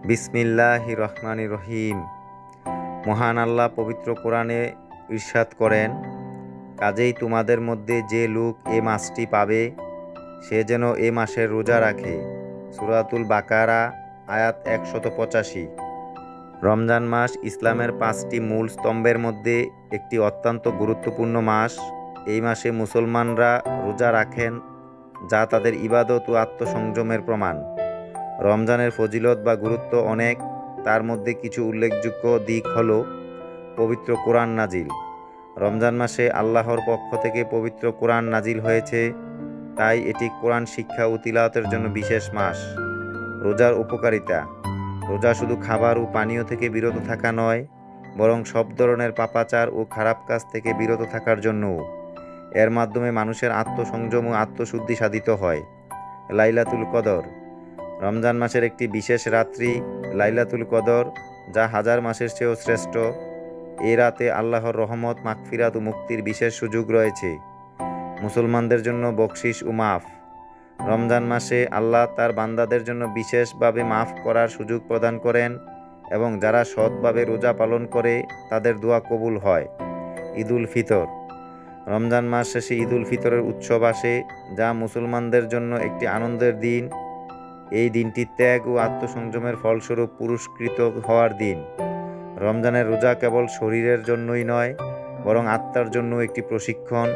বিসমিল্লাহির রহমানির রহিম। মহান আল্লাহ পবিত্র কোরআনে ইরশাদ করেন, কাজেই তোমাদের মধ্যে যে লোক এ মাসটি পাবে সে যেন এ মাসের রোজা রাখে। সূরাতুল বাকারা আয়াত 185। রমজান মাস ইসলামের 5টি মূল স্তম্ভের মধ্যে একটি অত্যন্ত গুরুত্বপূর্ণ মাস। এই মাসে মুসলমানরা রোজা রাখেন, যা তাদের ইবাদত ও আত্মসংযমের প্রমাণ। রমজানের ফজিলত বা গুরুত্ব অনেক, তার মধ্যে কিছু উল্লেখযোগ্য দিক হল পবিত্র কোরআন নাজিল। রমজান মাসে আল্লাহর পক্ষ থেকে পবিত্র কোরআন নাজিল হয়েছে, তাই এটি কোরআন শিক্ষা ও তিলাওয়াতের জন্য বিশেষ মাস। রোজার উপকারিতা: রোজা শুধু খাবার ও পানীয় থেকে বিরত থাকা নয়, বরং সব ধরনের পাপাচার ও খারাপ কাজ থেকে বিরত থাকার জন্যও। এর মাধ্যমে মানুষের আত্মসংযম ও আত্মশুদ্ধি সাধিত হয়। লাইলাতুল কদর: রমজান মাসের একটি বিশেষ রাত্রি লাইলাতুল কদর, যা হাজার মাসের চেয়েও শ্রেষ্ঠ। এই রাতে আল্লাহর রহমত, মাগফিরাত ও মুক্তির বিশেষ সুযোগ রয়েছে। মুসলমানদের জন্য বকশিশ ও মাফ: রমজান মাসে আল্লাহ তার বান্দাদের জন্য বিশেষভাবে মাফ করার সুযোগ প্রদান করেন এবং যারা সৎভাবে রোজা পালন করে তাদের দোয়া কবুল হয়। ঈদুল ফিতর: রমজান মাস শেষে ঈদুল ফিতরের উৎসব আসে, যা মুসলমানদের জন্য একটি আনন্দের দিন। এই দিনটি ত্যাগ ও আত্মসংযমের ফলস্বরূপ পুরস্কৃত হওয়ার দিন। রমজানের রোজা কেবল শরীরের জন্যই নয়, বরং আত্মার জন্য একটি প্রশিক্ষণ,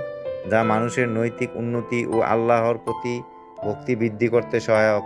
যা মানুষের নৈতিক উন্নতি ও আল্লাহর প্রতি ভক্তি বৃদ্ধি করতে সহায়ক।